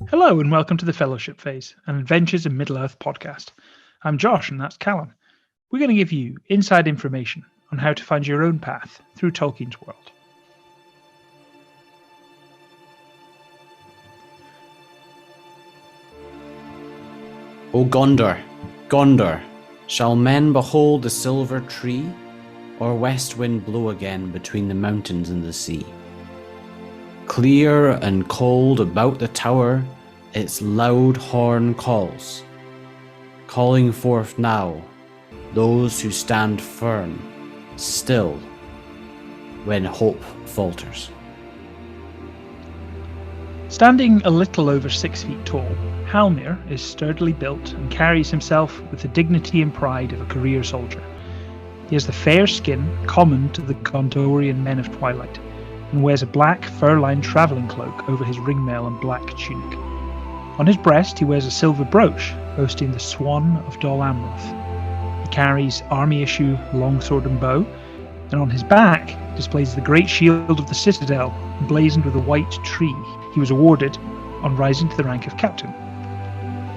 Hello and welcome to the Fellowship Phase, an Adventures in Middle-earth podcast. I'm Josh and that's Callum. We're going to give you inside information on how to find your own path through Tolkien's world. O Gondor, Gondor, shall men behold the silver tree, or west wind blow again between the mountains and the sea? Clear and cold about the tower, its loud horn calls, calling forth now those who stand firm, still, when hope falters. Standing a little over 6 feet tall, Halmir is sturdily built and carries himself with the dignity and pride of a career soldier. He has the fair skin common to the Gondorian men of Twilight, and wears a black fur-lined travelling cloak over his ringmail and black tunic. On his breast he wears a silver brooch boasting the Swan of Dol Amroth. He carries army-issue longsword and bow, and on his back displays the great shield of the citadel, emblazoned with a white tree he was awarded on rising to the rank of captain.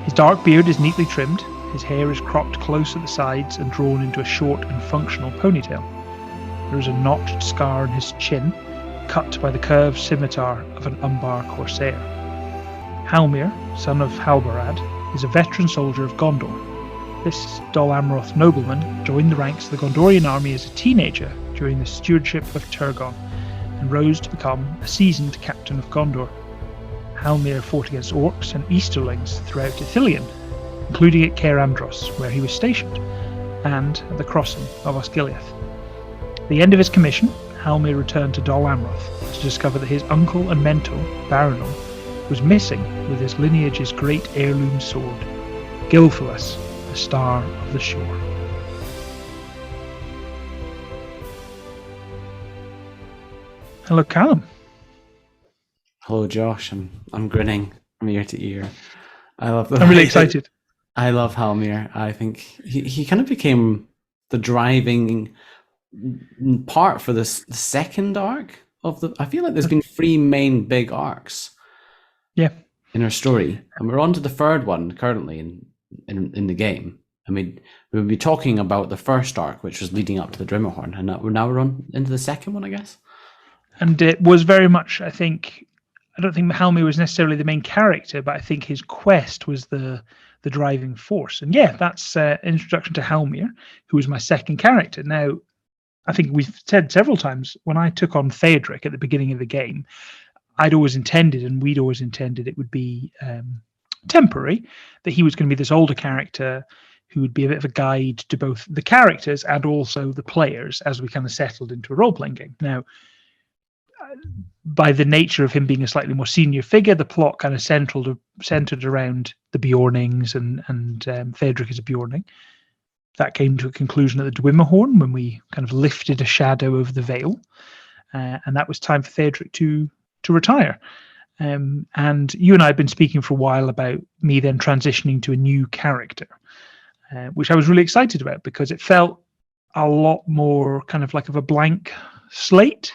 His dark beard is neatly trimmed, his hair is cropped close at the sides and drawn into a short and functional ponytail. There is a notched scar on his chin, cut by the curved scimitar of an Umbar corsair. Halmir, son of Halbarad, is a veteran soldier of Gondor. This Dol Amroth nobleman joined the ranks of the Gondorian army as a teenager during the stewardship of Turgon, and rose to become a seasoned Captain of Gondor. Halmir fought against orcs and Easterlings throughout Ithilien, including at Caer Andros, where he was stationed, and at the crossing of Osgiliath. At the end of his commission, Halmir returned to Dol Amroth to discover that his uncle and mentor, Baranon, was missing with his lineage's great heirloom sword, Gilfalas, the Star of the Shore. Hello, Callum. Hello, Josh. I'm grinning from ear to ear. I'm really excited. I love Halmir. I think he kind of became the driving part for the second arc of the. I feel like there's been 3 main big arcs. Yeah. In our story, and we're on to the third one currently in the game. I mean, we'll be talking about the first arc, which was leading up to the Drimmerhorn, and now we're on into the second one, I guess. And it was very much, I don't think Halmir was necessarily the main character, but I think his quest was the driving force. And yeah, that's an introduction to Halmir, who was my second character. Now, I think we've said several times, when I took on Theodric at the beginning of the game, I'd always intended, and we'd always intended, it would be temporary, that he was going to be this older character who would be a bit of a guide to both the characters and also the players as we kind of settled into a role-playing game. Now, by the nature of him being a slightly more senior figure, the plot kind of centered around the Bjornings and Theodric is a Bjorning. That came to a conclusion at the Dwimmerhorn when we kind of lifted a shadow over the veil, and that was time for Theodric to retire. And you and I have been speaking for a while about me then transitioning to a new character, which I was really excited about because it felt a lot more kind of like of a blank slate.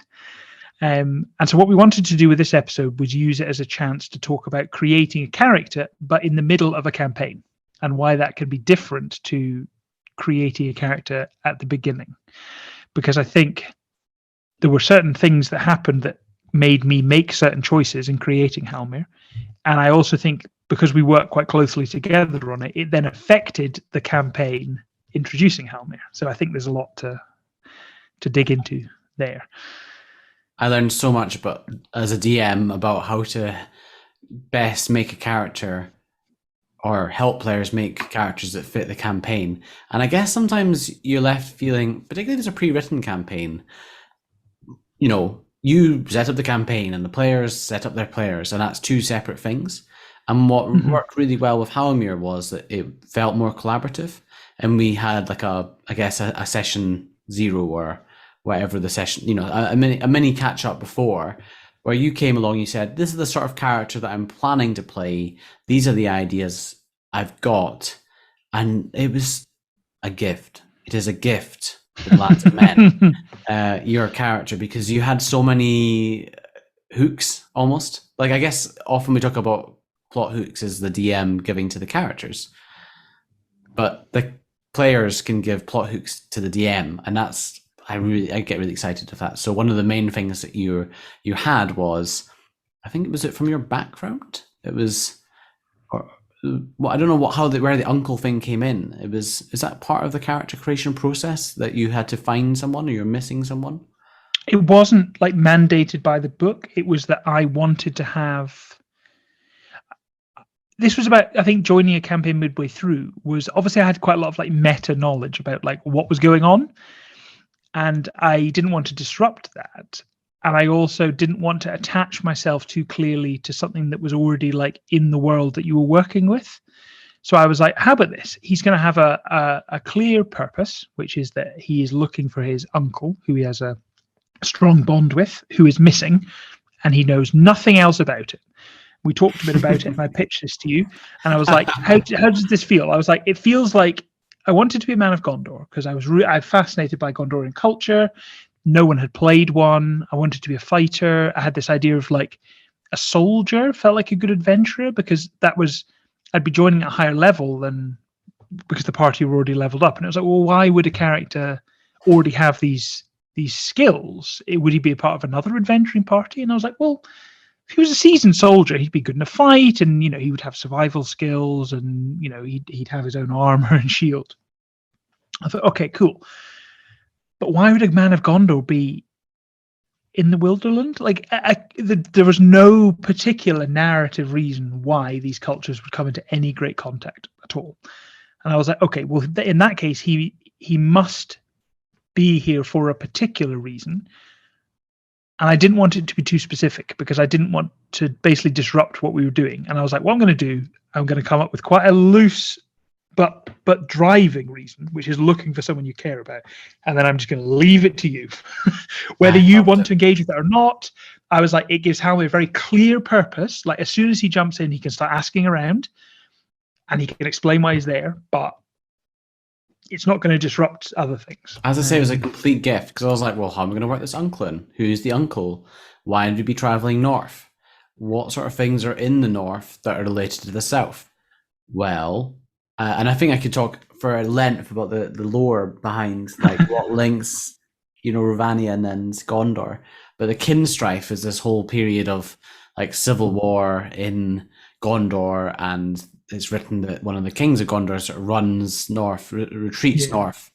And so what we wanted to do with this episode was use it as a chance to talk about creating a character, but in the middle of a campaign, and why that can be different to creating a character at the beginning. Because I think there were certain things that happened that made me make certain choices in creating Halmir. And I also think because we worked quite closely together on it, it then affected the campaign introducing Halmir. So I think there's a lot to dig into there. I learned so much as a DM about how to best make a character or help players make characters that fit the campaign. And I guess sometimes you're left feeling, particularly if there's a pre-written campaign, you set up the campaign and the players set up their players, and that's 2 separate things. And what worked really well with Halmir was that it felt more collaborative, and we had like a session 0 or whatever the session, a mini catch up before, where you came along, you said, this is the sort of character that I'm planning to play. These are the ideas I've got. And it was a gift. It is a gift, with lads and men, your character, because you had so many hooks almost. Like, I guess often we talk about plot hooks is the DM giving to the characters, but the players can give plot hooks to the DM, and that's I get really excited with that. So one of the main things that you had was, I think was it from your background? It was, well, I don't know where the uncle thing came in. Is that part of the character creation process that you had to find someone or you're missing someone? It wasn't like mandated by the book. It was that I wanted to have. This was about, I think, joining a campaign midway through was obviously I had quite a lot of like meta knowledge about like what was going on, and I didn't want to disrupt that. And I also didn't want to attach myself too clearly to something that was already like in the world that you were working with. So I was like, how about this? He's going to have a clear purpose, which is that he is looking for his uncle, who he has a strong bond with, who is missing, and he knows nothing else about it. We talked a bit about it, and I pitched this to you, and I was like, how does this feel? I was like, it feels like I wanted to be a man of Gondor because I was I'm fascinated by Gondorian culture. No one had played one. I wanted to be a fighter. I had this idea of like a soldier, felt like a good adventurer, because that was, I'd be joining at a higher level than, because the party were already leveled up. And it was like, well, why would a character already have these skills? Would he be a part of another adventuring party? And I was like, well, if he was a seasoned soldier, he'd be good in a fight, and he would have survival skills, and he'd have his own armor and shield. I thought, okay, cool. But why would a man of Gondor be in the Wilderland? Like, there was no particular narrative reason why these cultures would come into any great contact at all. And I was like, okay, well, in that case, he must be here for a particular reason. And I didn't want it to be too specific because I didn't want to basically disrupt what we were doing. And I was like, what I'm going to do, I'm going to come up with quite a loose but driving reason, which is looking for someone you care about. And then I'm just going to leave it to you. Whether you want to engage with it or not, I was like, it gives Halmir a very clear purpose. Like, as soon as he jumps in, he can start asking around and he can explain why he's there, but it's not going to disrupt other things. As I say, it was a complete gift, because I was like, well, how am I going to work this uncle in? Who's the uncle? Why would we be traveling north? What sort of things are in the north that are related to the south? Well, and I think I could talk for length about the lore behind like what links, Rhovanion and Gondor. But the Kinstrife is this whole period of like civil war in Gondor, and it's written that one of the kings of Gondor sort of runs north, retreats north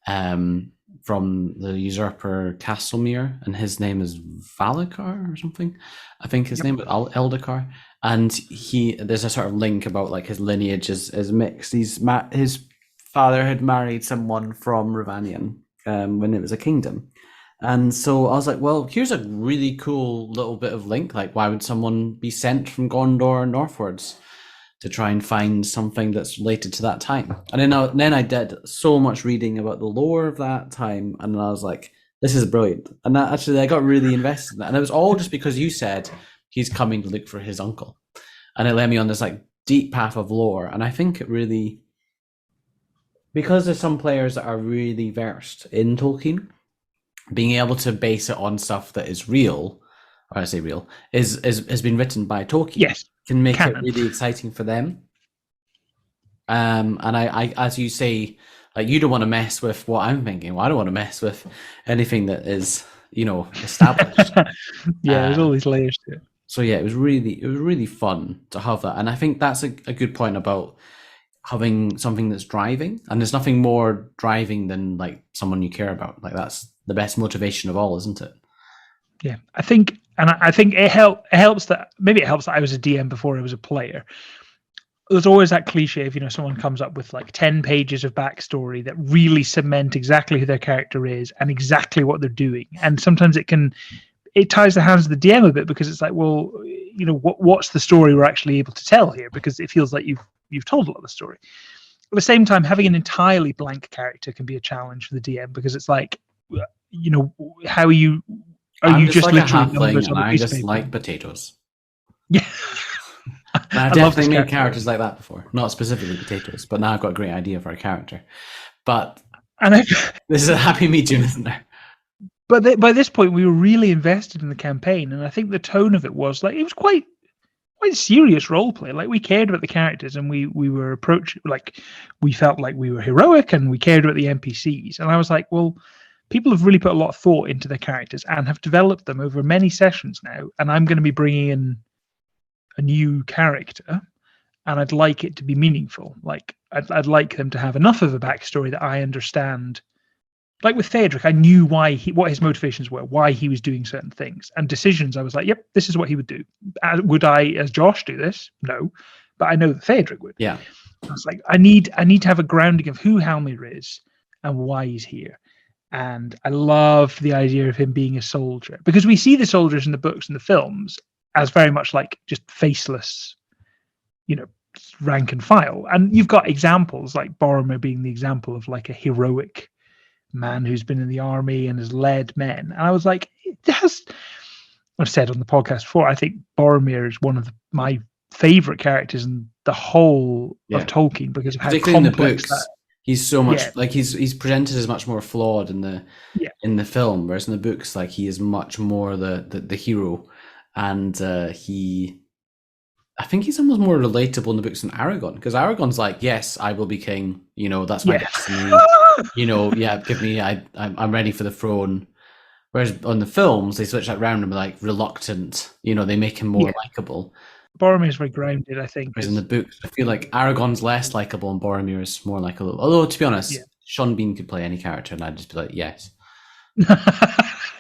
from the usurper Halmir, and his name is Valakar or something. I think his name was Eldakar. And there's a sort of link about like his lineage is mixed. His father had married someone from Rhovanion when it was a kingdom. And so I was like, well, here's a really cool little bit of link. Like, why would someone be sent from Gondor northwards to try and find something that's related to that time? And then I did so much reading about the lore of that time, and I was like, this is brilliant. And I got really invested in that. And it was all just because you said he's coming to look for his uncle. And it led me on this like deep path of lore. And I think it really, because there's some players that are really versed in Tolkien, being able to base it on stuff that is real, or I say real, has been written by Tolkien. Yes, can make it really exciting for them. And I, as you say, like, you don't want to mess with what I'm thinking. Well, I don't want to mess with anything that is, established. There's all these layers to it. So yeah, it was really fun to have that. And I think that's a good point about having something that's driving. And there's nothing more driving than like someone you care about. Like, that's the best motivation of all, isn't it? Yeah, I think it helps that I was a DM before I was a player. There's always that cliche of, someone comes up with like 10 pages of backstory that really cement exactly who their character is and exactly what they're doing. And sometimes it ties the hands of the DM a bit, because it's like, well, what's the story we're actually able to tell here? Because it feels like you've told a lot of the story. At the same time, having an entirely blank character can be a challenge for the DM, because it's like, how are you? Are you just like literally a halfling, and I just like potatoes? Yeah. I've definitely made characters like that before. Not specifically potatoes, but now I've got a great idea for a character. But this is a happy medium, isn't there? But by this point, we were really invested in the campaign, and I think the tone of it was like, it was quite quite serious role play. Like, we cared about the characters, and we were we felt like we were heroic, and we cared about the NPCs. And I was like, well, people have really put a lot of thought into their characters and have developed them over many sessions now, and I'm going to be bringing in a new character, and I'd like it to be meaningful. Like, I'd like them to have enough of a backstory that I understand. Like with Theodric, I knew what his motivations were, why he was doing certain things, and decisions. I was like, yep, this is what he would do. Would I, as Josh, do this? No, but I know that Theodric would. Yeah. I was like, I need to have a grounding of who Halmir is and why he's here. And I love the idea of him being a soldier, because we see the soldiers in the books and the films as very much like just faceless, rank and file. And you've got examples like Boromir being the example of like a heroic man who's been in the army and has led men. And I was like, I've said on the podcast before, I think Boromir is one of my favorite characters in the whole of Tolkien, because of how particularly complex in the books, he's so much like he's presented as much more flawed in the film, whereas in the books, like, he is much more the hero, and I think he's almost more relatable in the books than Aragorn, because Aragorn's like, yes, I will be king, that's my destiny. Give me, I'm ready for the throne. Whereas on the films, they switch that round and be like reluctant. They make him more likable. Boromir's very grounded, I think. Whereas in the books, I feel like Aragorn's less likable and Boromir is more likable. Although, to be honest, Sean Bean could play any character, and I'd just be like, yes.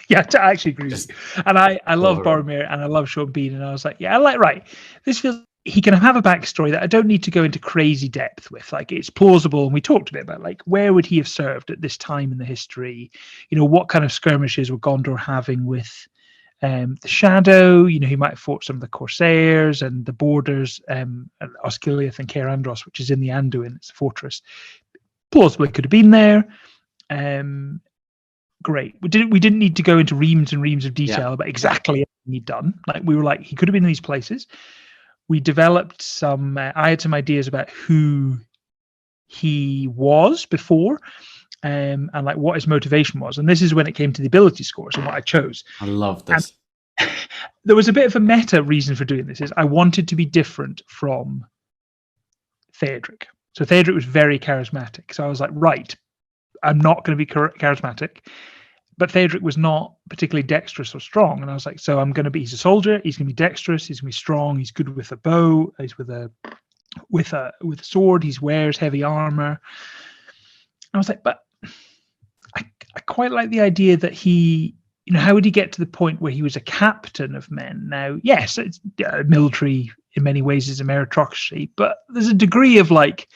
Yeah, I actually agree with you. And I love Boromir, and I love Sean Bean, and I was like, right. This feels, he can have a backstory that I don't need to go into crazy depth with. Like, it's plausible, and we talked a bit about, like, where would he have served at this time in the history? What kind of skirmishes were Gondor having with the Shadow? He might have fought some of the Corsairs and the borders, Osgiliath and Caer Andros, which is in the Anduin. It's a fortress. Plausibly could have been there. Great. We didn't need to go into reams and reams of detail about exactly everything he'd done. Like, we were like, he could have been in these places. We developed some. I had some ideas about who he was before, and like what his motivation was. And this is when it came to the ability scores and what I chose. I love this. And there was a bit of a meta reason for doing this. Is I wanted to be different from Theodric. So Theodric was very charismatic. So I was like, right, I'm not going to be charismatic. But Theodric was not particularly dexterous or strong. And I was like, so he's a soldier, he's going to be dexterous, he's going to be strong, he's good with a bow, he's with a sword, he wears heavy armor. I was like, but I quite like the idea that he, how would he get to the point where he was a captain of men? Now, yes, it's military in many ways is a meritocracy, but there's a degree of like,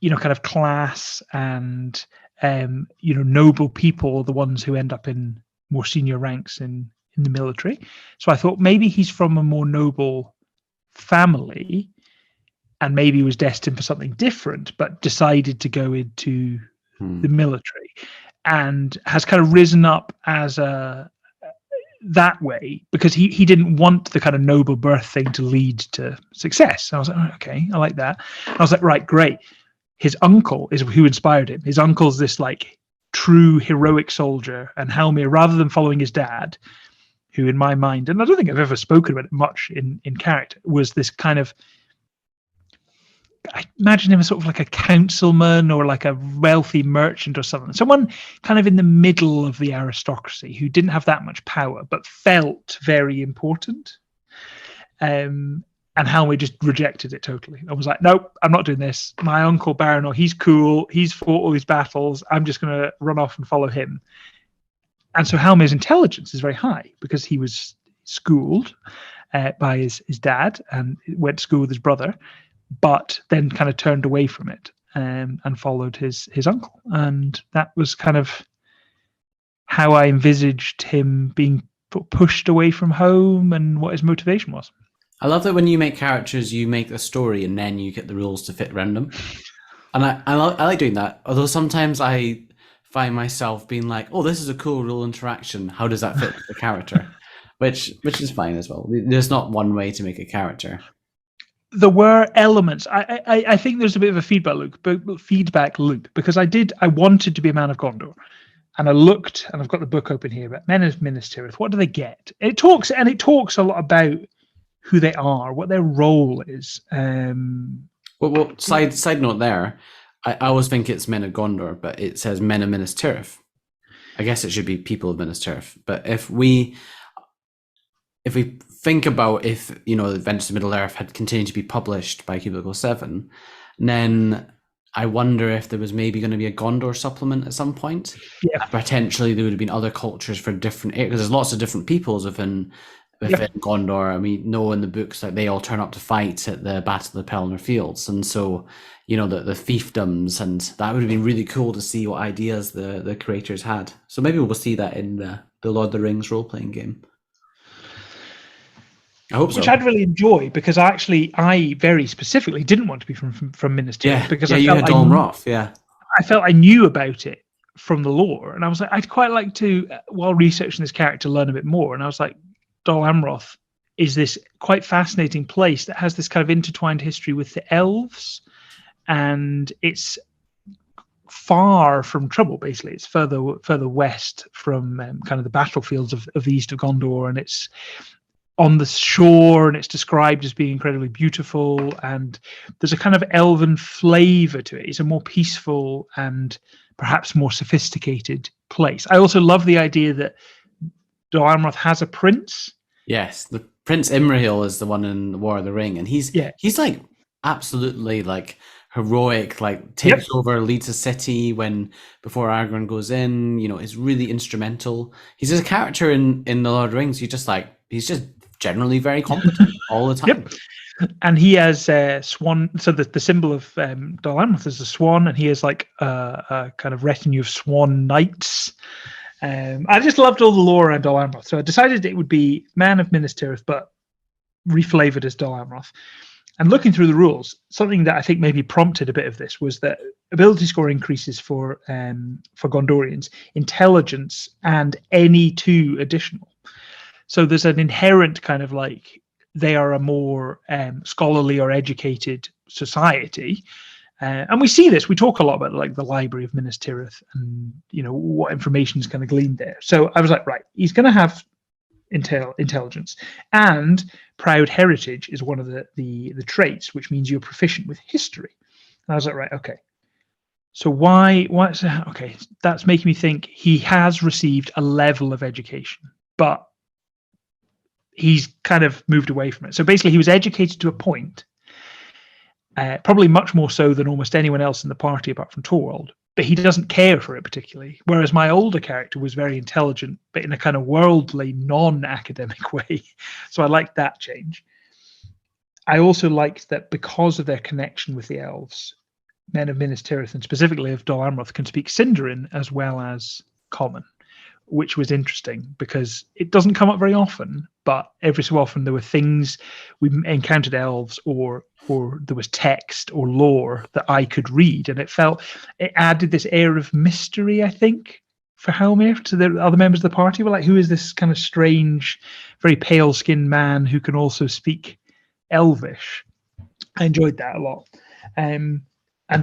kind of class and noble people are the ones who end up in more senior ranks in the military. So I thought maybe he's from a more noble family, and maybe he was destined for something different, but decided to go into the military, and has kind of risen up as that way, because he didn't want the kind of noble birth thing to lead to success. And I was like, oh, okay, I like that. And I was like, right, great. His uncle is who inspired him. His uncle's this like true heroic soldier, and Halmir, rather than following his dad, who in my mind, and I don't think I've ever spoken about it much in character, was this kind of, I imagine him as sort of like a councilman or like a wealthy merchant or something. Someone kind of in the middle of the aristocracy who didn't have that much power, but felt very important. And Halmir just rejected it totally. I was like, nope, I'm not doing this. My uncle Baranor, he's cool. He's fought all these battles. I'm just going to run off and follow him. And so Halmir's intelligence is very high because he was schooled by his dad and went to school with his brother, but then kind of turned away from it and followed his uncle. And that was kind of how I envisaged him being pushed away from home and what his motivation was. I love that when you make characters, you make a story and then you get the rules to fit around them. And I like doing that. Although sometimes I find myself being like, oh, this is a cool rule interaction. How does that fit the character? Which is fine as well. There's not one way to make a character. There were elements. I think there's a bit of a feedback loop because I wanted to be a man of Gondor. And I looked, and I've got the book open here, but Men of Minas Tirith, what do they get? It talks a lot about who they are, what their role is. Well, side note there. I always think it's men of Gondor, but it says men of Minas Tirith. I guess it should be people of Minas Tirith. But if we think about if Adventures of Middle Earth had continued to be published by Cubicle 7, then I wonder if there was maybe going to be a Gondor supplement at some point. Yeah. Potentially there would have been other cultures for different areas, because there's lots of different peoples within Gondor. I mean, in the books, like, they all turn up to fight at the Battle of the Pelennor Fields, and so the fiefdoms, and that would have been really cool to see what ideas the creators had. So maybe we'll see that in the Lord of the Rings role-playing game. I hope so. Which I'd really enjoy, because I very specifically didn't want to be from Minas Tirith, because I felt Dol Amroth, I felt I knew about it from the lore, and I was like, I'd quite like to, while researching this character, learn a bit more. And I was like, Dol Amroth is this quite fascinating place that has this kind of intertwined history with the elves, and it's far from trouble. Basically, it's further west from kind of the battlefields of the east of Gondor, and it's on the shore, and it's described as being incredibly beautiful, and there's a kind of elven flavor to it. It's a more peaceful and perhaps more sophisticated place. I also love the idea that Dol Amroth has a prince. Yes, the Prince Imrahil is the one in the War of the Ring, and he's like absolutely like heroic, like takes over, leads a city before Aragorn goes in, is really instrumental. He's just a character in the Lord of the Rings. He's just generally very competent all the time. And he has swan. So the symbol of Dol Amroth is a swan, and he has like a kind of retinue of swan knights. I just loved all the lore around Dol Amroth, so I decided it would be Man of Minas Tirith, but reflavored as Dol Amroth. And looking through the rules, something that I think maybe prompted a bit of this was that ability score increases for Gondorians, intelligence, and any 2 additional. So there's an inherent kind of like they are a more scholarly or educated society. And we see this. We talk a lot about like the Library of Minas Tirith and what information is kind of gleaned there. So I was like, right, he's going to have intelligence, and proud heritage is one of the traits, which means you're proficient with history. And I was like, right, okay. So why? Okay, that's making me think he has received a level of education, but he's kind of moved away from it. So basically, he was educated to a point. Probably much more so than almost anyone else in the party apart from Torwald, but he doesn't care for it particularly. Whereas my older character was very intelligent, but in a kind of worldly, non-academic way. So I liked that change. I also liked that because of their connection with the elves, men of Minas Tirith, and specifically of Dol Amroth, can speak Sindarin as well as Common, which was interesting because it doesn't come up very often, but every so often there were things we encountered elves or there was text or lore that I could read, and it added this air of mystery, I think, for Halmir to the other members of the party. Were like, who is this kind of strange, very pale-skinned man who can also speak Elvish? I enjoyed that a lot. And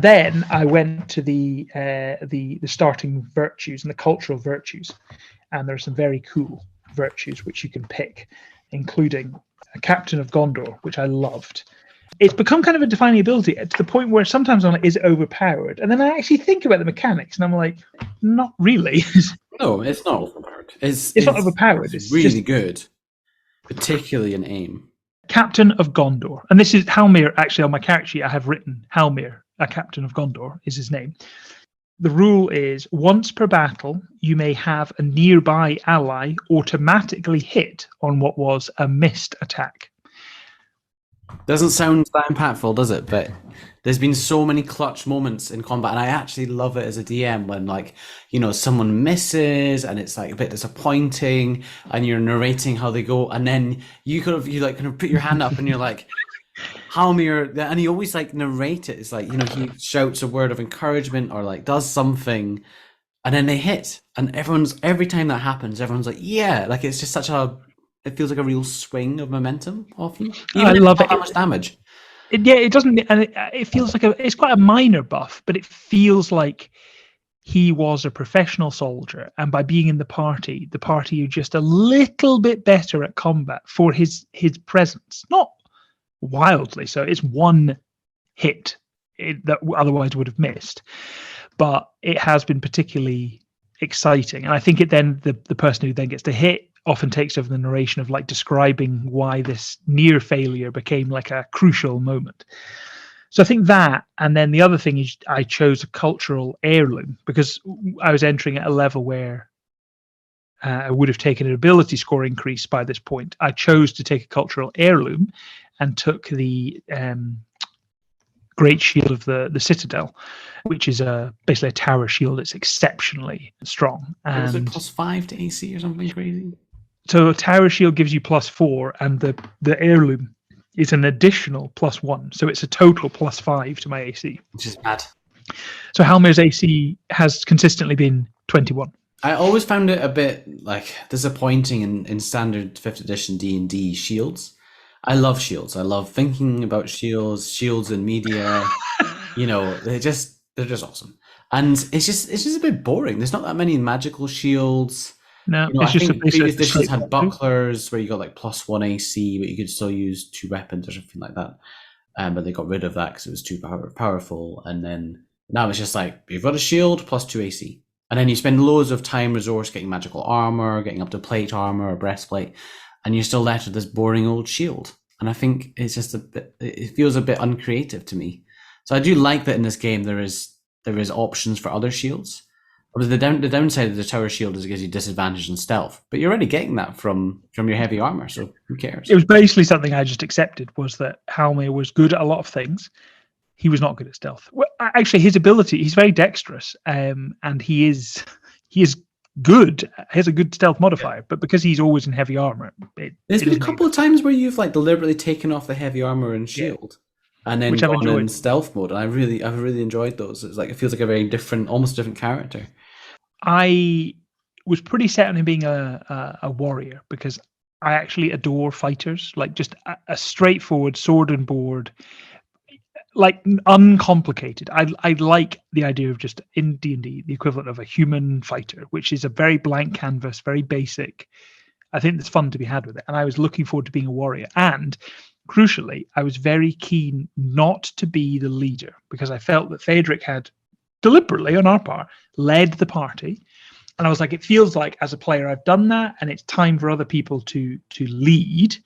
then I went to the starting virtues and the cultural virtues, and there are some very cool virtues which you can pick, including a Captain of Gondor, which I loved. It's become kind of a defining ability to the point where sometimes I'm like, is it overpowered? And then I actually think about the mechanics, and I'm like, not really. No, it's not overpowered. It's not overpowered. It's really just good, particularly in aim. Captain of Gondor, and this is Halmir. Actually, on my character sheet, I have written Halmir, a Captain of Gondor, is his name. The rule is once per battle, you may have a nearby ally automatically hit on what was a missed attack. Doesn't sound that impactful, does it? But there's been so many clutch moments in combat, and I actually love it as a DM when, like, someone misses and it's like a bit disappointing, and you're narrating how they go, and then you kind of put your hand up and you're like, Halmir, and he always like narrate it. It's like, he shouts a word of encouragement or like does something, and then they hit, and every time that happens, everyone's like, yeah, like it's just it feels like a real swing of momentum often. Even I love it. How much damage? It doesn't, and it feels like it's quite a minor buff, but it feels like he was a professional soldier, and by being in the party are just a little bit better at combat for his presence. Not wildly so. It's one hit that otherwise would have missed, but it has been particularly exciting. And I think it then the person who then gets to hit often takes over the narration of like describing why this near failure became like a crucial moment. So I think that, and then the other thing is I chose a cultural heirloom because I was entering at a level where I would have taken an ability score increase by this point. I chose to take a cultural heirloom and took the Great Shield of the Citadel, which is basically a tower shield. It's exceptionally strong. And was it +5 to AC or something crazy? So a tower shield gives you +4, and the heirloom is an additional +1. So it's a total +5 to my AC. Which is bad. So Halmir's AC has consistently been 21. I always found it a bit like disappointing in standard 5th edition D&D shields. I love shields. I love thinking about shields in media. You know, they're just awesome. And it's just a bit boring. There's not that many magical shields. No, you know, it's I just think previous editions had bucklers where you got like +1 AC, but you could still use 2 weapons or something like that. But they got rid of that because it was too powerful. And then now it's just like you've got a shield +2 AC, and then you spend loads of time resource getting magical armor, getting up to plate armor or breastplate, and you're still left with this boring old shield. And I think it's just it feels a bit uncreative to me. So I do like that in this game there is options for other shields. The downside of the tower shield is it gives you disadvantage in stealth, but you're already getting that from your heavy armor, so who cares? It was basically something I just accepted, was that Halmir was good at a lot of things. He was not good at stealth. Well, actually, his ability, he's very dexterous, and he is good. He has a good stealth modifier, but because he's always in heavy armor, there's been a couple of times where you've like deliberately taken off the heavy armor and shield. Yeah. And then gone in stealth mode, and I've really enjoyed those. It's like it feels like a very different, almost different character. I was pretty set on him being a warrior because I actually adore fighters, like just a straightforward sword and board, like uncomplicated. I like the idea of just in D&D the equivalent of a human fighter, which is a very blank canvas, very basic. I think there's fun to be had with it, and I was looking forward to being a warrior. And crucially, I was very keen not to be the leader because I felt that Phaedric had deliberately, on our part, led the party. And I was like, it feels like as a player, I've done that, and it's time for other people to lead.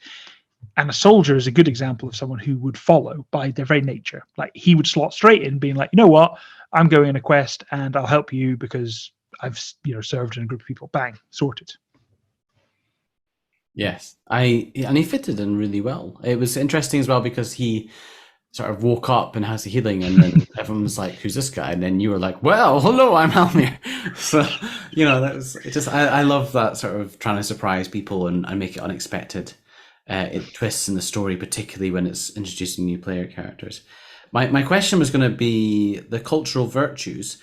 And a soldier is a good example of someone who would follow by their very nature. Like he would slot straight in, being like, you know what, I'm going on a quest and I'll help you because I've served in a group of people. Bang, sorted. Yes, and he fitted in really well. It was interesting as well because he sort of woke up in House of Healing, and then everyone was like, "Who's this guy?" And then you were like, "Well, hello, I'm Halmir." So that was it. Just I love that sort of trying to surprise people and make it unexpected. It twists in the story, particularly when it's introducing new player characters. My question was going to be the cultural virtues,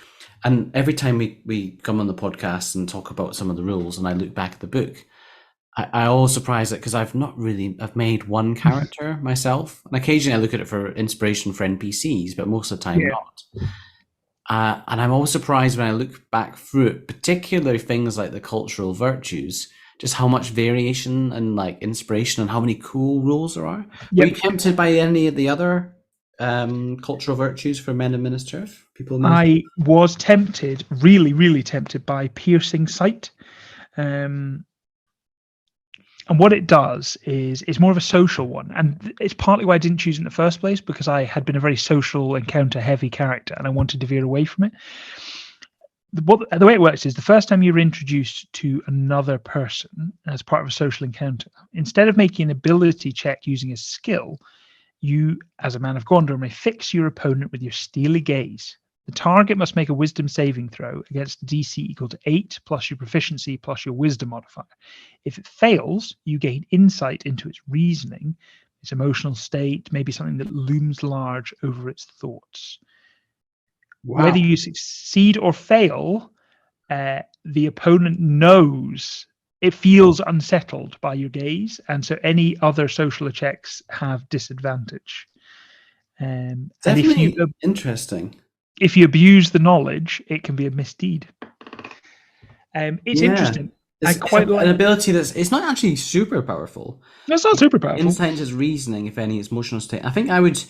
and every time we come on the podcast and talk about some of the rules, and I look back at the book. I always surprised it because I've made one character myself, and occasionally I look at it for inspiration for NPCs, but most of the time not. And I'm always surprised when I look back through it, particularly things like the cultural virtues, just how much variation and like inspiration and how many cool rules there are. Yep. Were you tempted by any of the other cultural virtues for men in Minas Tirith? I was tempted, really, really tempted by piercing sight. And what it does is it's more of a social one. And it's partly why I didn't choose it in the first place, because I had been a very social encounter-heavy character and I wanted to veer away from it. The way it works is the first time you're introduced to another person as part of a social encounter, instead of making an ability check using a skill, you, as a man of Gondor, may fix your opponent with your steely gaze. The target must make a wisdom saving throw against a DC equal to 8 plus your proficiency plus your wisdom modifier. If it fails, you gain insight into its reasoning, its emotional state, maybe something that looms large over its thoughts. Wow. Whether you succeed or fail, the opponent knows it feels unsettled by your gaze, and so any other social checks have disadvantage. Definitely interesting. if you abuse the knowledge, it can be a misdeed. It's interesting. It's an ability it's not actually super powerful. It's not super powerful. Insight is reasoning, if any, it's emotional state. I think I would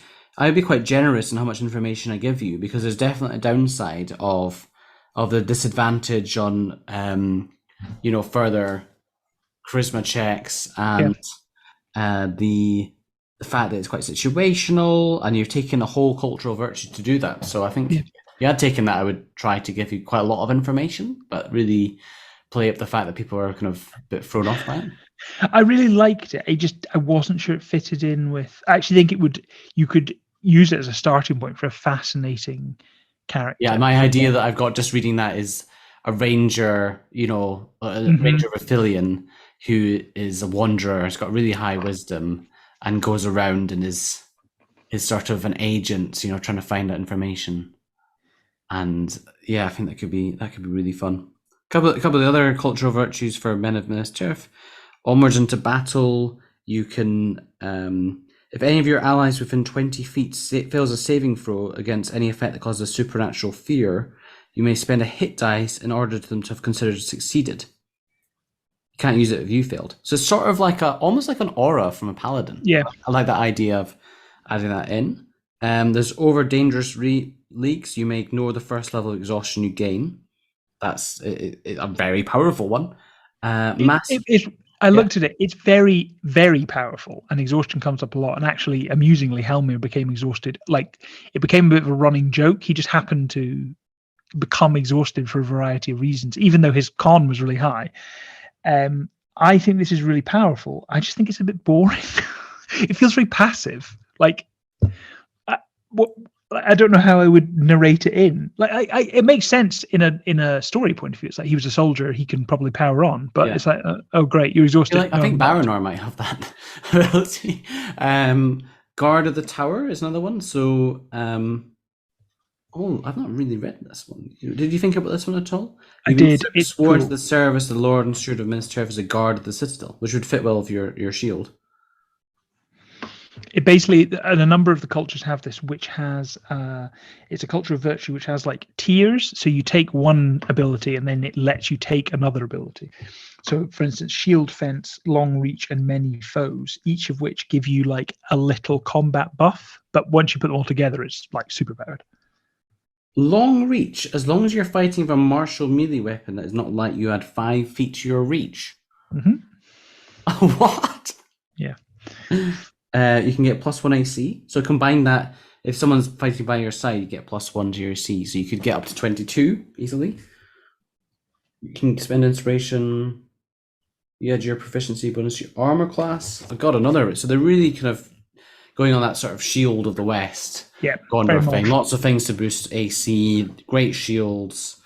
be quite generous in how much information I give you, because there's definitely a downside of the disadvantage on further charisma checks, and the fact that it's quite situational, and you're taking a whole cultural virtue to do that. So I think if you had taken that, I would try to give you quite a lot of information, but really play up the fact that people are kind of a bit thrown off by it. I really liked it. I wasn't sure it fitted in with. I actually think you could use it as a starting point for a fascinating character. Yeah, my idea that I've got just reading that is a ranger, ranger of Athelion, who is a wanderer, has got really high wisdom, and goes around and is sort of an agent, trying to find out information. And yeah, I think that could be really fun. A couple of the other cultural virtues for men of Minas Tirith. Onwards into battle, you can, if any of your allies within 20 feet fails a saving throw against any effect that causes supernatural fear, you may spend a hit dice in order for them to have considered succeeded. You can't use it if you failed. So it's sort of like almost like an aura from a paladin. Yeah, I like that idea of adding that in. There's over dangerous leagues. You may ignore the first level of exhaustion you gain. That's a very powerful one. I looked at it. It's very, very powerful, and exhaustion comes up a lot. And actually, amusingly, Halmir became exhausted. Like, it became a bit of a running joke. He just happened to become exhausted for a variety of reasons, even though his con was really high. I think this is really powerful. I just think it's a bit boring. It feels very passive. Like, I don't know how I would narrate it in. Like, it makes sense in a story point of view. It's like he was a soldier; he can probably power on. But it's like, oh great, you're exhausted. I think Baranor might have that ability. Guard of the Tower is another one. So, I've not really read this one. Did you think about this one at all? I did. It's sworn to the service of the Lord and Steward of Minas Tirith as a guard of the citadel, which would fit well with your shield. It basically, and a number of the cultures have this, which has it's a culture of virtue which has like tiers. So you take one ability and then it lets you take another ability. So for instance, shield, fence, long reach, and many foes, each of which give you like a little combat buff, but once you put them all together, it's like super powered. Long reach, as long as you're fighting with a martial melee weapon that is not light, you add 5 feet to your reach. What? Yeah. You can get +1 AC. So combine that. If someone's fighting by your side, you get +1 to your AC. So you could get up to 22 easily. You can spend inspiration. You add your proficiency bonus to your armor class. I've got another. So they're really kind of going on that sort of shield of the West. Yeah. Gondor thing. Lots of things to boost AC. Great shields.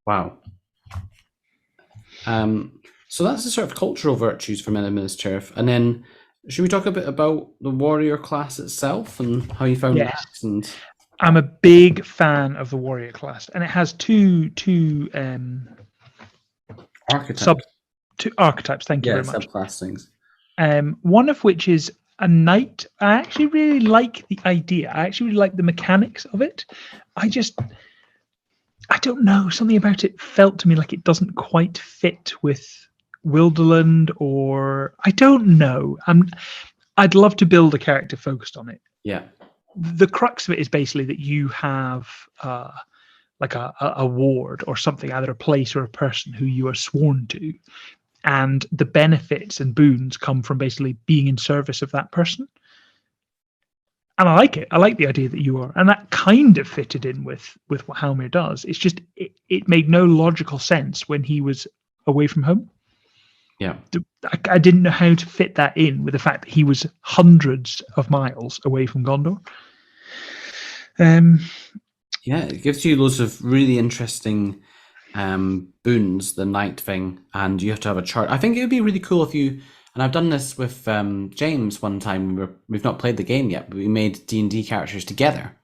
Wow. So that's the sort of cultural virtues for men of Minas Tirith. And then, should we talk a bit about the warrior class itself and how you found that? And I'm a big fan of the warrior class, and it has two archetypes. Two archetypes. Thank you very much. Subclass things. One of which is a knight. I actually really like the idea. I actually really like the mechanics of it. I don't know. Something about it felt to me like it doesn't quite fit with Wilderland, or I don't know. I'd love to build a character focused on it. Yeah. The crux of it is basically that you have like a ward or something, either a place or a person who you are sworn to, and the benefits and boons come from basically being in service of that person. And I like it. I like the idea that you are, and that kind of fitted in with what Halmir does. It's just it made no logical sense when he was away from home. Yeah, I didn't know how to fit that in with the fact that he was hundreds of miles away from Gondor. Yeah, it gives you loads of really interesting boons, the night thing, and you have to have a chart. I think it would be really cool if you, and I've done this with James one time. We've not played the game yet, but we made D&D characters together.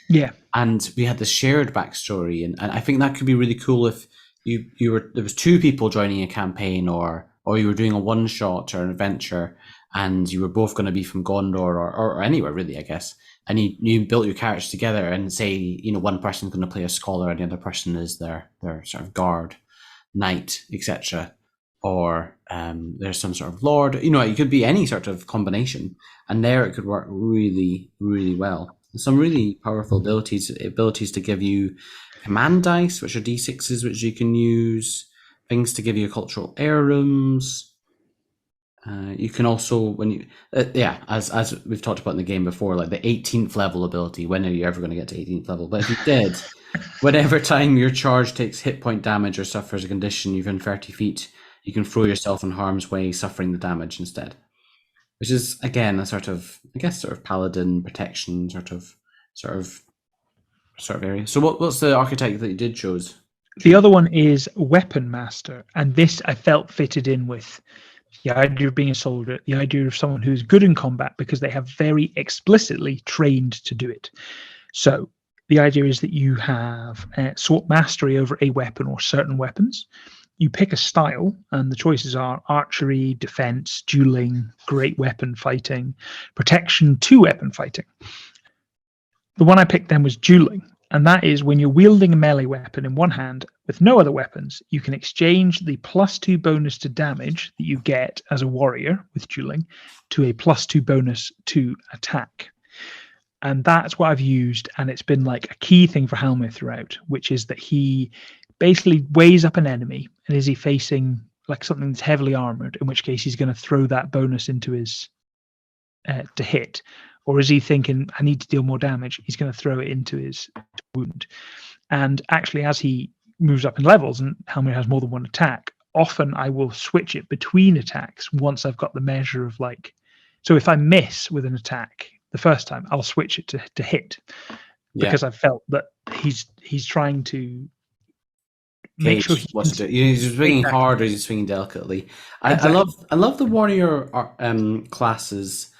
Yeah, and we had this shared backstory, and I think that could be really cool if you were, there was 2 people joining a campaign, or you were doing a one shot or an adventure, and you were both going to be from Gondor or anywhere really, I guess. and you built your characters together, and say, you know, one person's going to play a scholar and the other person is their sort of guard, knight, etc., or there's some sort of lord. You know, it could be any sort of combination, and there it could work really, really well. Some really powerful abilities to give you command dice, which are d6s, which you can use. Things to give you cultural heirlooms. You can also, when you, as we've talked about in the game before, like the 18th level ability. When are you ever going to get to 18th level? But if you did, whenever time your charge takes hit point damage or suffers a condition within 30 feet, you can throw yourself in harm's way, suffering the damage instead. Which is, again, a sort of, I guess, sort of paladin protection sort of area. So what's the archetype that you did choose? The other one is Weapon Master, and this I felt fitted in with the idea of being a soldier, the idea of someone who's good in combat because they have very explicitly trained to do it. So the idea is that you have sought mastery over a weapon or certain weapons. You pick a style, and the choices are archery, defense, dueling, great weapon fighting, protection, two weapon fighting. The one I picked then was dueling, and that is when you're wielding a melee weapon in one hand with no other weapons, you can exchange the +2 bonus to damage that you get as a warrior with dueling to a +2 bonus to attack. And that's what I've used, and it's been like a key thing for Halmir throughout, which is that he basically weighs up an enemy, and is he facing like something that's heavily armored, in which case he's going to throw that bonus into his to hit, or is he thinking I need to deal more damage, he's going to throw it into his wound. And actually, as he moves up in levels and Halmir has more than one attack, often I will switch it between attacks once I've got the measure of like, so if I miss with an attack the first time, I'll switch it to hit, because I've felt that he's trying to make sure what to do. He's swinging hard or he's swinging delicately. I love the warrior classes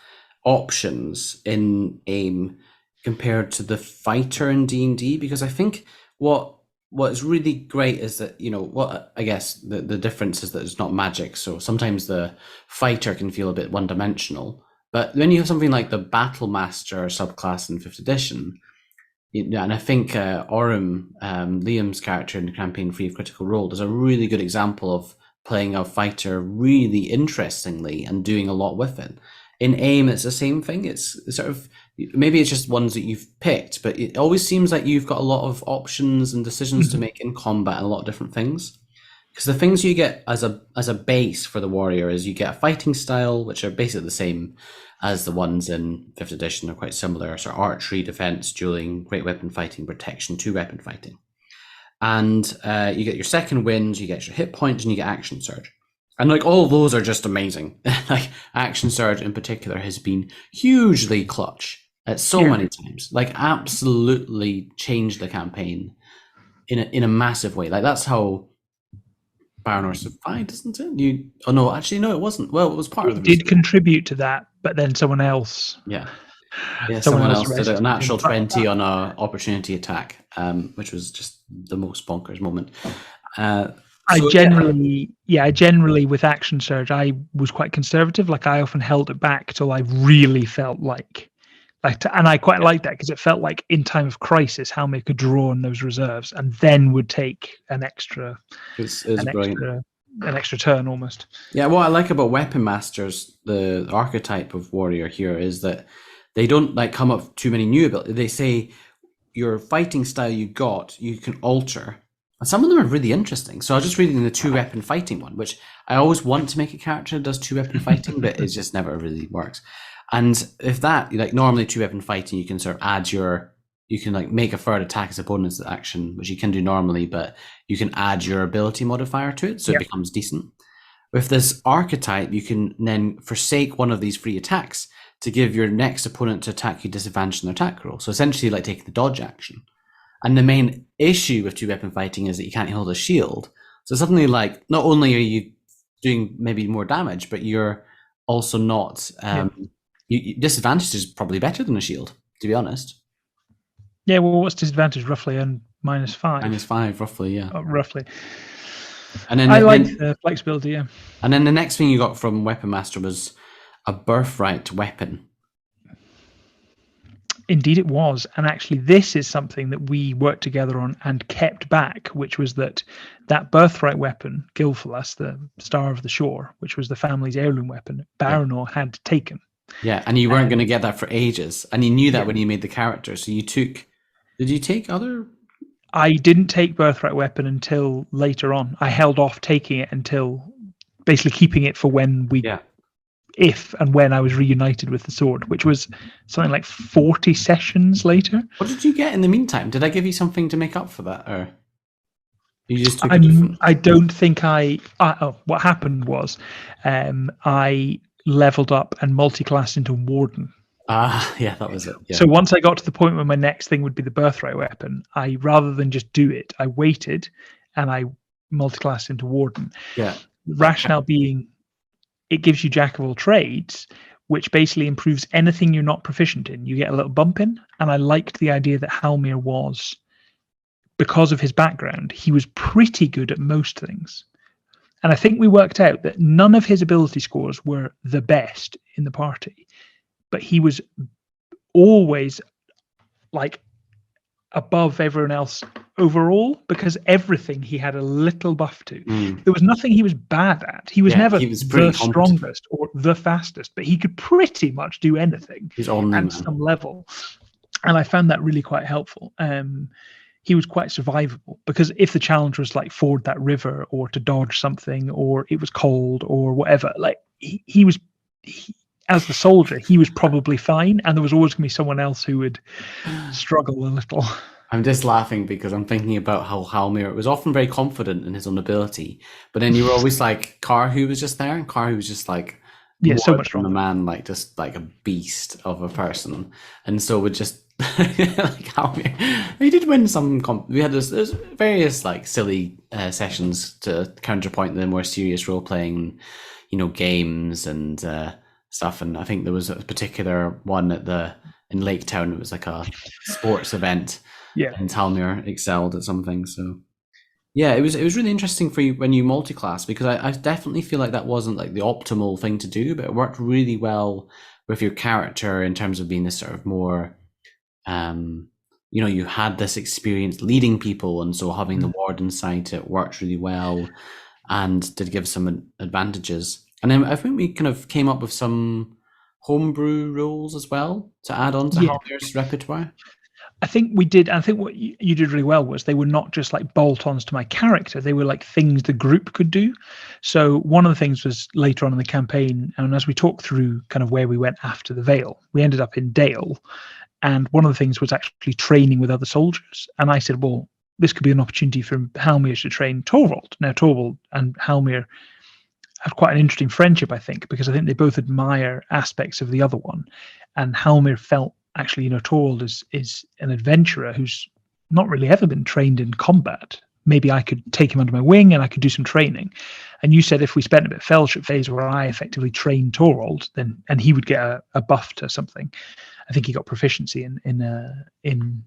options in AIM compared to the fighter in D&D, because I think what's really great is that, you know, what I guess the difference is that it's not magic, so sometimes the fighter can feel a bit one-dimensional, but when you have something like the battle master subclass in 5th edition, and I think Orym, Liam's character in the campaign Free of Critical Role, is a really good example of playing a fighter really interestingly and doing a lot with it. In AIM, it's the same thing. It's sort of, maybe it's just ones that you've picked, but it always seems like you've got a lot of options and decisions to make in combat and a lot of different things. Because the things you get as a base for the warrior is you get a fighting style, which are basically the same as the ones in 5th edition. They're quite similar. So archery, defense, dueling, great weapon fighting, protection, two weapon fighting. And you get your second wind, you get your hit points, and you get action surge. And like all of those are just amazing. Like action surge in particular has been hugely clutch at so many times. Like absolutely changed the campaign in a massive way. Like that's how Baronor survived, isn't it? Oh no, actually no, it wasn't. Well, it was part of the did contribute to that, but then someone else. Yeah, someone else did a natural 20 on a opportunity attack, which was just the most bonkers moment. I generally with action surge, I was quite conservative. Like I often held it back till I really felt like, and I quite liked that because it felt like in time of crisis, Halmir could draw on those reserves and then would take an extra, an extra turn almost. Yeah, what I like about Weapon Masters, the archetype of warrior here, is that they don't like come up with too many new abilities. They say your fighting style you can alter. And some of them are really interesting. So I was just reading the two weapon fighting one, which I always want to make a character that does two weapon fighting, but it just never really works. And if that, like normally two weapon fighting, you can sort of add you can like make a third attack as a bonus action, which you can do normally, but you can add your ability modifier to it, so it becomes decent. With this archetype, you can then forsake one of these free attacks to give your next opponent to attack you disadvantage in their attack roll. So essentially like taking the dodge action. And the main issue with two weapon fighting is that you can't hold a shield. So suddenly, like, not only are you doing maybe more damage, but you're also not. Disadvantage is probably better than a shield, to be honest. Yeah, well, what's disadvantage roughly? And -5. -5, roughly, yeah. Roughly. And then I like the flexibility, yeah. And then the next thing you got from Weapon Master was a birthright weapon. Indeed, it was. And actually, this is something that we worked together on and kept back, which was that birthright weapon, Gilfalas, the Star of the Shore, which was the family's heirloom weapon, Baranor had taken. Yeah, and you weren't going to get that for ages. And you knew that when you made the character. So you took... Did you take other... I didn't take birthright weapon until later on. I held off taking it until basically keeping it for when we... Yeah. If and when I was reunited with the sword, which was something like 40 sessions later. What did you get in the meantime? Did I give you something to make up for that, or you just took I don't think what happened was, I leveled up and multi-classed into Warden. Yeah, that was it. Yeah. So once I got to the point where my next thing would be the birthright weapon, I rather than just do it, I waited and I multi-classed into Warden. Yeah. Rationale being, it gives you Jack of all trades, which basically improves anything you're not proficient in. You get a little bump in, and I liked the idea that Halmir was, because of his background, he was pretty good at most things. And I think we worked out that none of his ability scores were the best in the party, but he was always like above everyone else overall, because everything he had a little buff to. There was nothing he was bad at. He was never the strongest or the fastest, but he could pretty much do anything at some level. And I found that really quite helpful. He was quite survivable, because if the challenge was like ford that river or to dodge something, or it was cold or whatever, like he was as the soldier, he was probably fine, and there was always going to be someone else who would struggle a little. I'm just laughing because I'm thinking about how Halmir was often very confident in his own ability, but then you were always like, Karhu was just there, and Karhu was just like, so much stronger. A man, like just like a beast of a person, and so would just like Halmir. He did win some. We had there's various like silly sessions to counterpoint the more serious role playing, games and stuff. And I think there was a particular one in Lake Town. It was like a sports event. Yeah, and Halmir excelled at something. So yeah, it was really interesting for you when you multi-class, because I definitely feel like that wasn't like the optimal thing to do, but it worked really well with your character in terms of being this sort of more, you had this experience leading people, and so having the warden side, it worked really well and did give some advantages. And then I think we kind of came up with some homebrew rules as well to add on to Halmir's repertoire. I think we did. I think what you did really well was they were not just like bolt-ons to my character. They were like things the group could do. So one of the things was later on in the campaign, and as we talked through kind of where we went after the Vale, we ended up in Dale. And one of the things was actually training with other soldiers. And I said, well, this could be an opportunity for Halmir to train Torvald. Now, Torvald and Halmir have quite an interesting friendship, I think, because I think they both admire aspects of the other one. And Halmir felt, actually, Torvald is an adventurer who's not really ever been trained in combat. Maybe I could take him under my wing and I could do some training. And you said if we spent a bit of fellowship phase where I effectively trained Torvald, and he would get a buff to something. I think he got proficiency in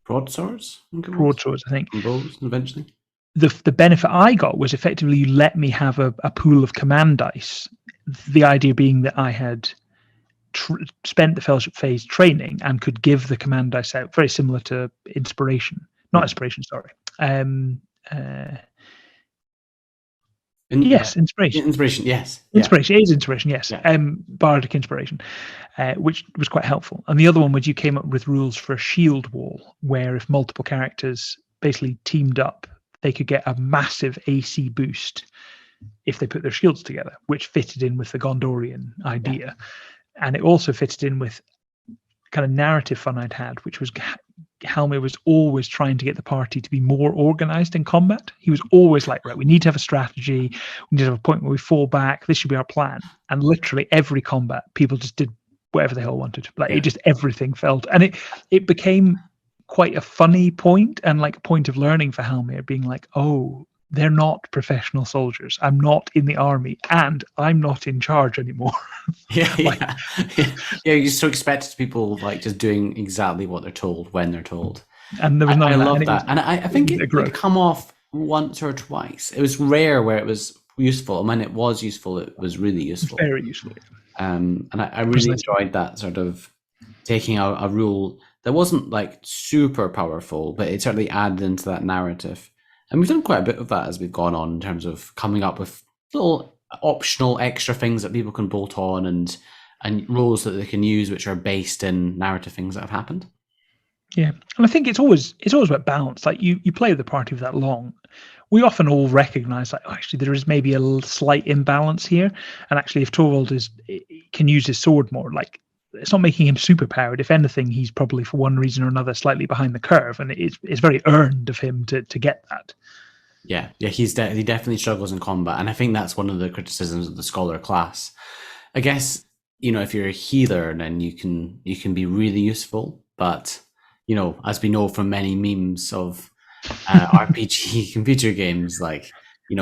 broadswords. Broadswords, I think. And bows, eventually. The benefit I got was effectively you let me have a pool of command dice. The idea being that I had spent the fellowship phase training and could give the command dice out, very similar to inspiration. Not inspiration, sorry. Yes, inspiration. Inspiration, yes. Inspiration, it is inspiration, yes. Yeah. Bardic inspiration, which was quite helpful. And the other one was you came up with rules for a shield wall, where if multiple characters basically teamed up, they could get a massive AC boost if they put their shields together, which fitted in with the Gondorian idea. Yeah. And it also fitted in with kind of narrative fun I'd had, which was Halmir was always trying to get the party to be more organized in combat. He was always like, right, we need to have a strategy. We need to have a point where we fall back. This should be our plan. And literally every combat, people just did whatever the hell wanted. Like it just, everything felt, and it became quite a funny point and like a point of learning for Halmir, being like, oh, they're not professional soldiers. I'm not in the army, and I'm not in charge anymore. Yeah, you're so expected people like just doing exactly what they're told when they're told. And there was I love that. And I think it would come off once or twice. It was rare where it was useful. And when it was useful, it was really useful. Very useful. And I really enjoyed that sort of taking a rule that wasn't like super powerful, but it certainly added into that narrative. And we've done quite a bit of that as we've gone on in terms of coming up with little optional extra things that people can bolt on and rules that they can use which are based in narrative things that have happened. Yeah, and I think it's always about balance. Like you play with the party for that long, we often all recognise like, oh, actually there is maybe a slight imbalance here, and actually if Torvald can use his sword more, like it's not making him super powered. If anything, he's probably for one reason or another slightly behind the curve, and it's very earned of him to get that. Yeah, he definitely struggles in combat, and I think that's one of the criticisms of the scholar class. I guess if you're a healer, then you can be really useful, but as we know from many memes of RPG computer games, like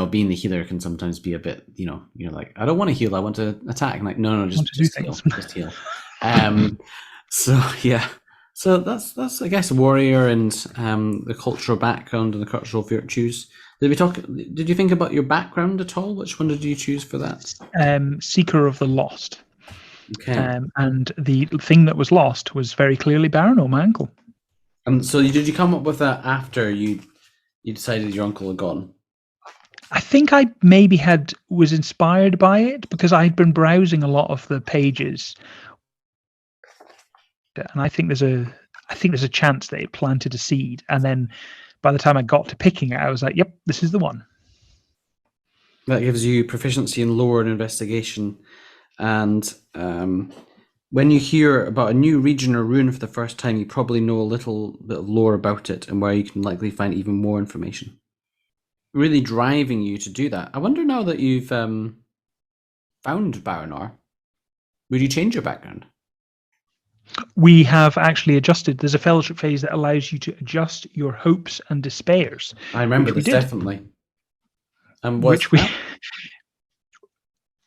being the healer can sometimes be a bit you're like, I don't want to heal, I want to attack. I'm like, no, just heal, just heal. So yeah. So that's I guess warrior and the cultural background and the cultural virtues. Did you think about your background at all? Which one did you choose for that? Seeker of the Lost. Okay. And the thing that was lost was very clearly Baranor, my uncle. So did you come up with that after you decided your uncle had gone? I think I maybe was inspired by it because I'd been browsing a lot of the pages, and I think there's a chance that it planted a seed, and then by the time I got to picking it, I was like, "Yep, this is the one." That gives you proficiency in lore and investigation, and when you hear about a new region or ruin for the first time, you probably know a little bit of lore about it and where you can likely find even more information. Really driving you to do that. I wonder now that you've found Baranor, would you change your background? We have actually adjusted. There's a fellowship phase that allows you to adjust your hopes and despairs. I remember this definitely. And which we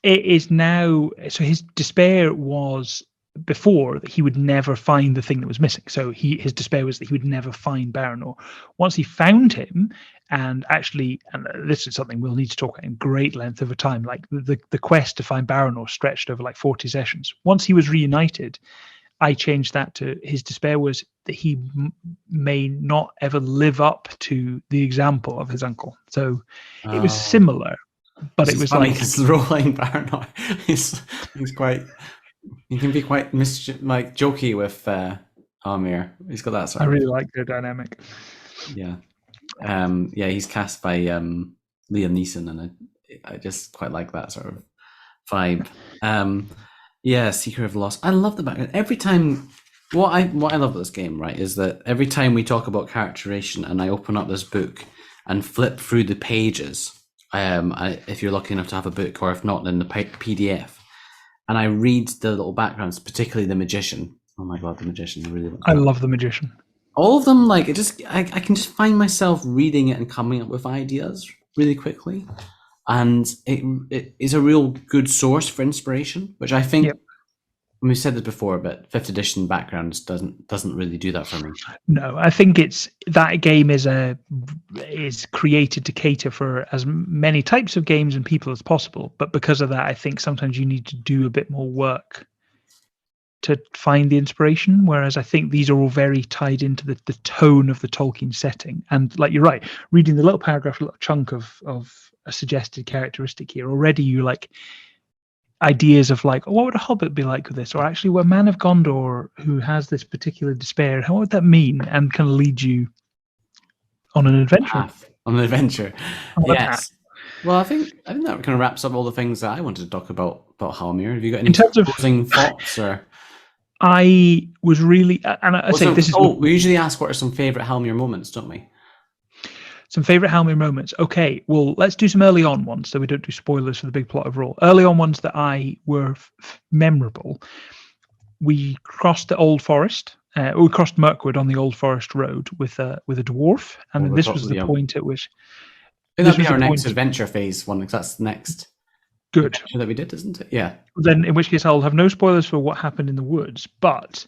it is now. So his despair was before that he would never find the thing that was missing. So his despair was that he would never find Baranor. Once he found him, and this is something we'll need to talk about in great length over time. Like the quest to find Baranor stretched over like 40 sessions. Once he was reunited, I changed that to his despair was that he may not ever live up to the example of his uncle. So it was similar, but it was funny because rolling Baranor he's quite. He can be quite jokey with Halmir. He's got that sort of. I really like their dynamic. Yeah, he's cast by Liam Neeson, and I just quite like that sort of vibe. Yeah, Seeker of the Lost. I love the background. Every time, what I love about this game, right, is that every time we talk about characterization and I open up this book and flip through the pages, if you're lucky enough to have a book, or if not, then the PDF, and I read the little backgrounds, particularly the Magician. Oh my god, the Magician! I love the Magician. All of them, like I can just find myself reading it and coming up with ideas really quickly. And it is a real good source for inspiration, which I think we've said this before, but 5th edition backgrounds doesn't really do that for me. No, I think that game is created to cater for as many types of games and people as possible. But because of that, I think sometimes you need to do a bit more work to find the inspiration. Whereas I think these are all very tied into the tone of the Tolkien setting. And like you're right, reading the little paragraph, a little chunk of a suggested characteristic here, already you like ideas of like, what would a hobbit be like with this, or actually we're man of Gondor who has this particular despair, how would that mean, and kind of lead you on an adventure. Yes. Well, I think that kind of wraps up all the things that I wanted to talk about Halmir. Have you got any closing thoughts? Or I was really, and I say this is. We usually ask what are some favourite Halmir moments, don't we? Some favourite Halmir moments. Okay, well, let's do some early on ones so we don't do spoilers for the big plot overall. Early on ones that were memorable. We crossed the Old Forest. We crossed Mirkwood on the Old Forest Road with a dwarf, and this was the point at which. That'll be our next adventure phase one, because that's the next. Good. That we did, isn't it? Yeah. Then, in which case, I'll have no spoilers for what happened in the woods, but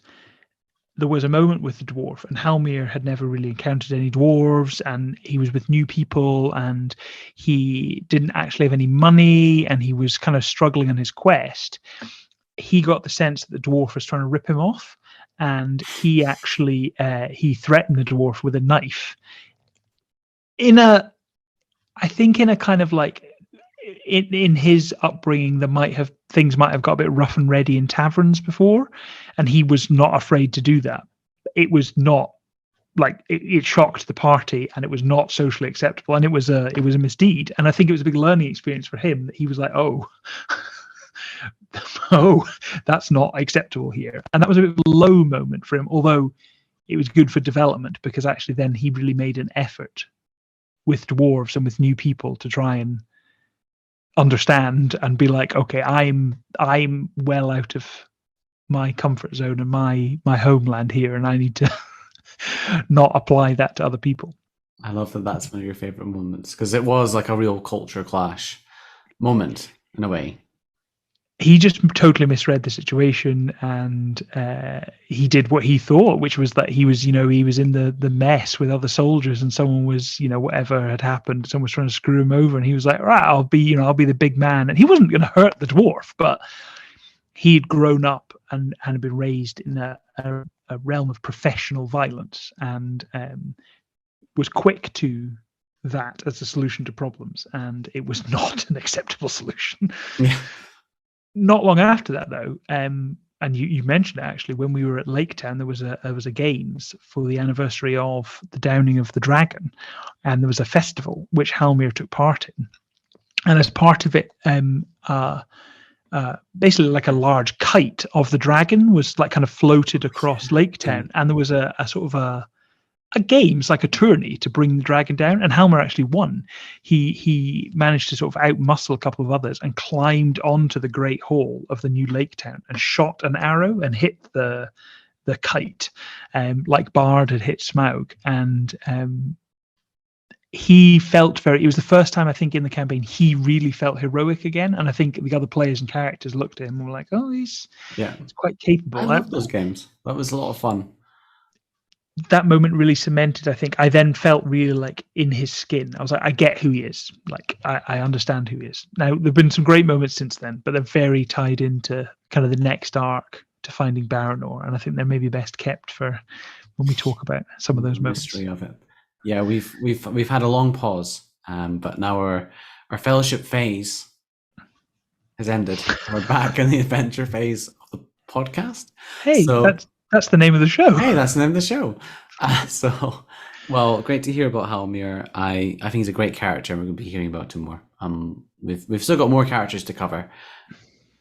there was a moment with the dwarf, and Halmir had never really encountered any dwarves, and he was with new people, and he didn't actually have any money, and he was kind of struggling on his quest. He got the sense that the dwarf was trying to rip him off, and he actually he threatened the dwarf with a knife. I think in a kind of like in his upbringing, things might have got a bit rough and ready in taverns before, and he was not afraid to do that. It was not like it shocked the party, and it was not socially acceptable, and it was a misdeed. And I think it was a big learning experience for him that he was like, oh, oh, that's not acceptable here. And that was a bit of a low moment for him, although it was good for development, because actually then he really made an effort with dwarves and with new people to try and understand and be like, okay, I'm well out of my comfort zone and my homeland here, and I need to not apply that to other people. I love that that's one of your favorite moments, because it was like a real culture clash moment in a way. He just totally misread the situation, and he did what he thought, which was that he was in the mess with other soldiers, and someone was, whatever had happened, someone was trying to screw him over, and he was like, right, I'll be the big man. And he wasn't going to hurt the dwarf, but he'd grown up and had been raised in a realm of professional violence, and was quick to that as a solution to problems, and it was not an acceptable solution. Yeah. Not long after that, though, and you mentioned it actually, when we were at Lake Town, there was a games for the anniversary of the downing of the dragon, and there was a festival which Halmir took part in, and as part of it, basically like a large kite of the dragon was like kind of floated across Lake Town, and there was a sort of a games, like a tourney, to bring the dragon down, and Halmir actually won. He managed to sort of outmuscle a couple of others and climbed onto the great hall of the new Lake Town and shot an arrow and hit the kite, like Bard had hit Smaug, and he felt it was the first time, I think, in the campaign he really felt heroic again, and I think the other players and characters looked at him and were like, oh, he's quite capable. I love those games. That was a lot of fun. That moment really cemented, I think. I then felt really like in his skin. I was like, I get who he is. Like, I understand who he is. Now, there have been some great moments since then, but they're very tied into kind of the next arc to finding Baranor, and I think they're maybe best kept for when we talk about some of those moments. Mystery of it. Yeah, we've had a long pause, but now our fellowship phase has ended. We're back in the adventure phase of the podcast. Hey, so, that's the name of the show. Hey, that's the name of the show. Well, great to hear about Halmir. I think he's a great character, and we're going to be hearing about him more. We've still got more characters to cover,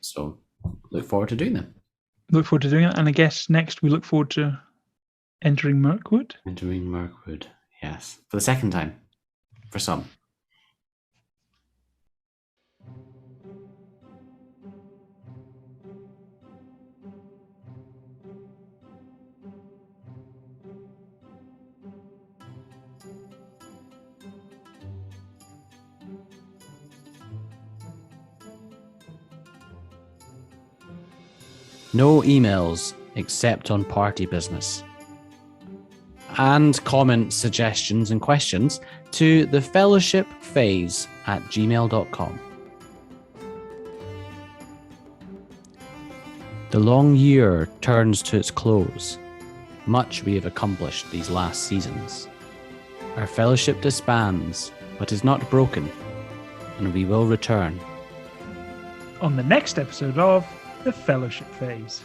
so look forward to doing them. Look forward to doing it, and I guess next we look forward to entering Mirkwood. Entering Mirkwood, yes, for the second time, for some. No emails except on party business. And comment suggestions and questions to thefellowshipphase@gmail.com. The long year turns to its close. Much we have accomplished these last seasons. Our fellowship disbands, but is not broken, and we will return. On the next episode of The Fellowship Phase.